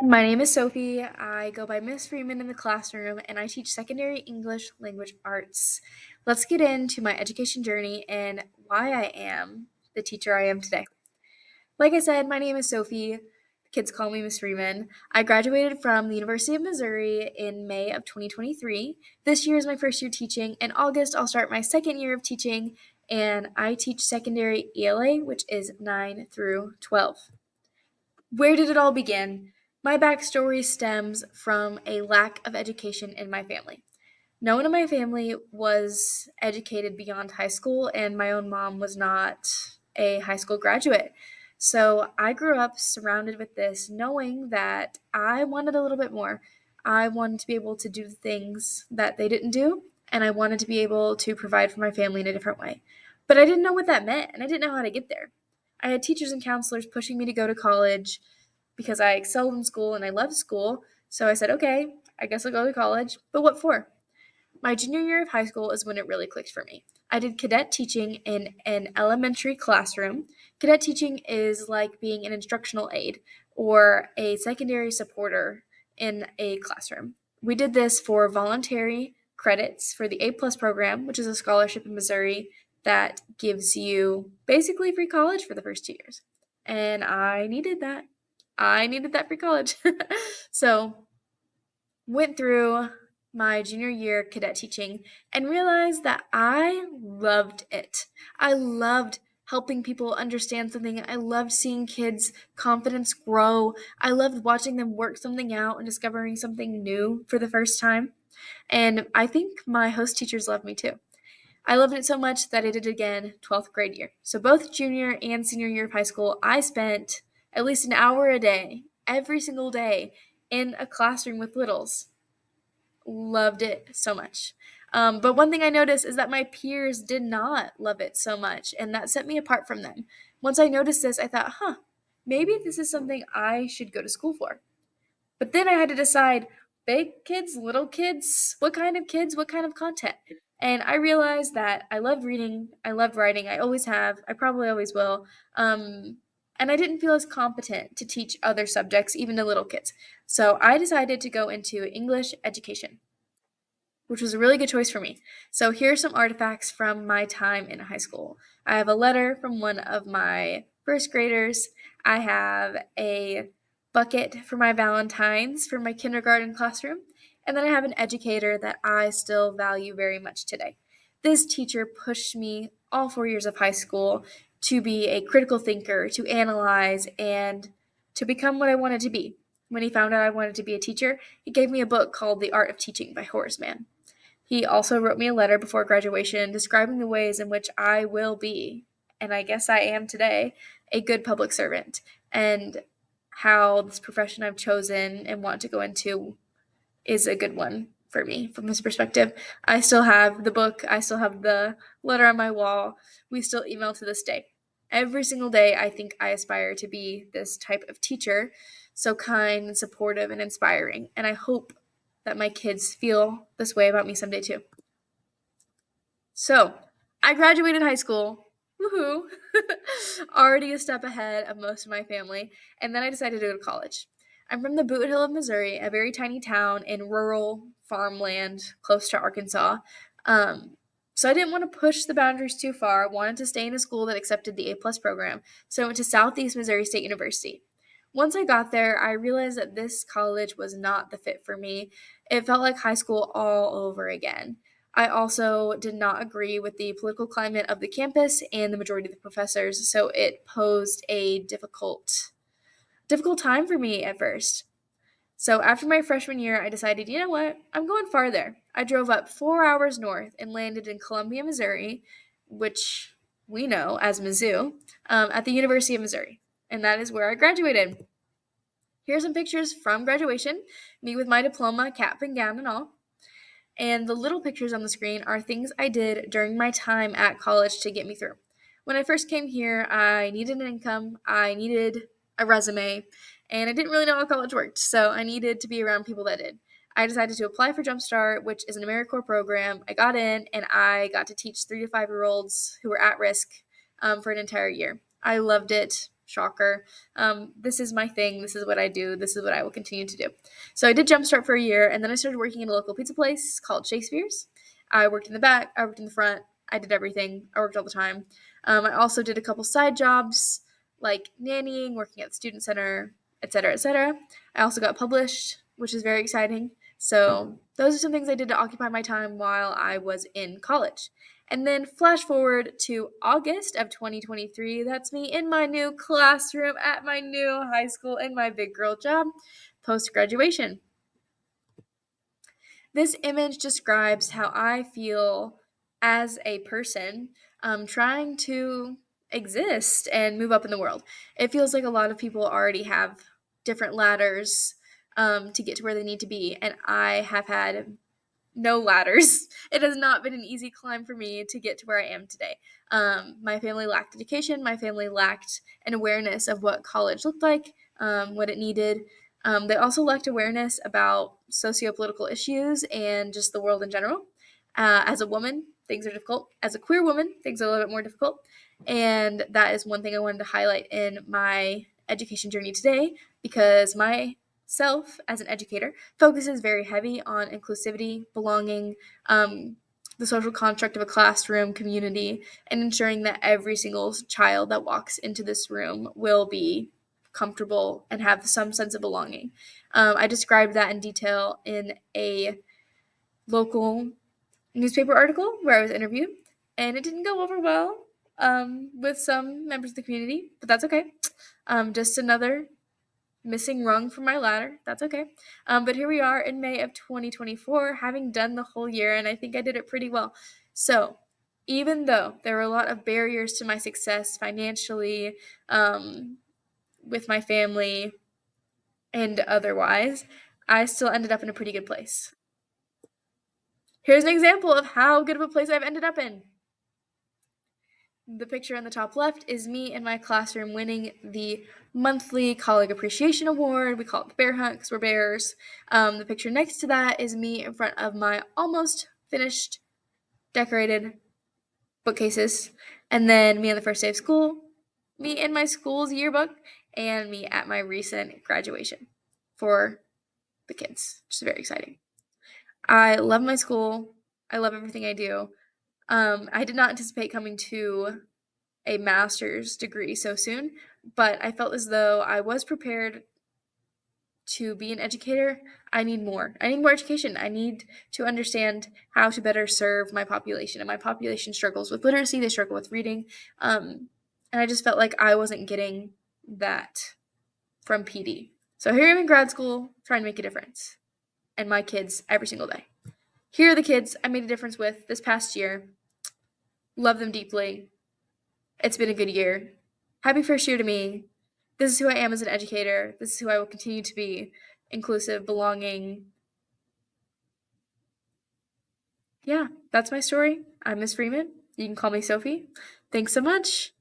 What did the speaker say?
My name is Sophie. I go by Miss Freeman in the classroom, and I teach secondary English language arts. Let's get into my education journey and why I am the teacher I am today. Like I said, my name is Sophie. The kids call me Miss Freeman. I graduated from the University of Missouri in May of 2023. This year is my first year teaching. In August, I'll start my second year of teaching, and I teach secondary ELA, which is 9 through 12. Where did it all begin? My backstory stems from a lack of education in my family. No one in my family was educated beyond high school, and my own mom was not a high school graduate. So I grew up surrounded with this, knowing that I wanted a little bit more. I wanted to be able to do things that they didn't do, and I wanted to be able to provide for my family in a different way. But I didn't know what that meant, and I didn't know how to get there. I had teachers and counselors pushing me to go to college because I excelled in school and I loved school. So I said, okay, I guess I'll go to college. But what for? My junior year of high school is when it really clicked for me. I did cadet teaching in an elementary classroom. Cadet teaching is like being an instructional aide or a secondary supporter in a classroom. We did this for voluntary credits for the A Plus program, which is a scholarship in Missouri that gives you basically free college for the first 2 years. And I needed that. I needed that free college. So went through my junior year cadet teaching and realized that I loved it. I loved helping people understand something. I loved seeing kids' confidence grow. I loved watching them work something out and discovering something new for the first time. And I think my host teachers loved me too. I loved it so much that I did it again 12th grade year. So both junior and senior year of high school, I spent at least an hour a day, every single day, in a classroom with littles. Loved it so much. But one thing I noticed is that my peers did not love it so much, and that set me apart from them. Once I noticed this, I thought, maybe this is something I should go to school for. But then I had to decide big kids, little kids, what kind of content. And I realized that I loved reading, I loved writing, I always have, I probably always will. And I didn't feel as competent to teach other subjects, even to little kids. So I decided to go into English education, which was a really good choice for me. So here are some artifacts from my time in high school. I have a letter from one of my first graders. I have a bucket for my Valentine's for my kindergarten classroom. And then I have an educator that I still value very much today. This teacher pushed me all 4 years of high school to be a critical thinker, to analyze, and to become what I wanted to be. When he found out I wanted to be a teacher, he gave me a book called The Art of Teaching by Horace Mann. He also wrote me a letter before graduation describing the ways in which I will be, and I guess I am today, a good public servant, and how this profession I've chosen and want to go into is a good one for me from his perspective. I still have the book, I still have the letter on my wall. We still email to this day. Every single day, I think I aspire to be this type of teacher, so kind and supportive and inspiring. And I hope that my kids feel this way about me someday too. So, I graduated high school. Woohoo! Already a step ahead of most of my family. And then I decided to go to college. I'm from the Boot Hill of Missouri, a very tiny town in rural farmland close to Arkansas. Um, so I didn't want to push the boundaries too far. I wanted to stay in a school that accepted the A plus program. So I went to Southeast Missouri State University. Once I got there, I realized that this college was not the fit for me. It felt like high school all over again. I also did not agree with the political climate of the campus and the majority of the professors, so it posed a difficult time for me at first. So after my freshman year, I decided, you know what? I'm going farther. I drove up 4 hours north and landed in Columbia, Missouri, which we know as Mizzou, at the University of Missouri. And that is where I graduated. Here's some pictures from graduation, me with my diploma, cap and gown and all. And the little pictures on the screen are things I did during my time at college to get me through. When I first came here, I needed an income, I needed a resume, and I didn't really know how college worked, so I needed to be around people that did. I decided to apply for Jumpstart, which is an AmeriCorps program. I got in, and I got to teach 3 to 5 year olds who were at risk for an entire year. I loved it Shocker. This is my thing. This is what I do. This is what I will continue to do. So I did Jumpstart for a year, and then I started working in a local pizza place called Shakespeare's. I worked in the back. I worked in the front. I did everything. I worked all the time. I also did a couple side jobs like nannying, working at the student center, etc., etc. I also got published, which is very exciting. So those are some things I did to occupy my time while I was in college. And then flash forward to August of 2023. That's me in my new classroom at my new high school in my big girl job post graduation. This image describes how I feel as a person trying to exist and move up in the world. It feels like a lot of people already have different ladders to get to where they need to be, and I have had no ladders. It has not been an easy climb for me to get to where I am today. My family lacked education. My family lacked an awareness of what college looked like, what it needed. They also lacked awareness about socio-political issues and just the world in general. As a woman, things are difficult. As a queer woman, things are a little bit more difficult. And that is one thing I wanted to highlight in my education journey today, because myself as an educator focuses very heavy on inclusivity, belonging, the social construct of a classroom community, and ensuring that every single child that walks into this room will be comfortable and have some sense of belonging. I described that in detail in a local newspaper article where I was interviewed, and it didn't go over well with some members of the community, but that's okay. Just another missing rung from my ladder. That's okay. But here we are in May of 2024, having done the whole year, and I think I did it pretty well. So, even though there were a lot of barriers to my success financially, with my family, and otherwise, I still ended up in a pretty good place. Here's an example of how good of a place I've ended up in. The picture on the top left is me in my classroom winning the monthly Colleague Appreciation Award. We call it the Bear Hunt because we're bears. The picture next to that is me in front of my almost finished, decorated bookcases. And then me on the first day of school, me in my school's yearbook, and me at my recent graduation for the kids, which is very exciting. I love my school. I love everything I do. I did not anticipate coming to a master's degree so soon, but I felt as though I was prepared to be an educator. I need more. I need more education. I need to understand how to better serve my population. And my population struggles with literacy, they struggle with reading. And I just felt like I wasn't getting that from PD. So here I am in grad school trying to make a difference. And my kids every single day. Here are the kids I made a difference with this past year. Love them deeply. It's been a good year. Happy first year to me. This is who I am as an educator. This is who I will continue to be. Inclusive, belonging. Yeah, that's my story. I'm Miss Freeman. You can call me Sophie. Thanks so much.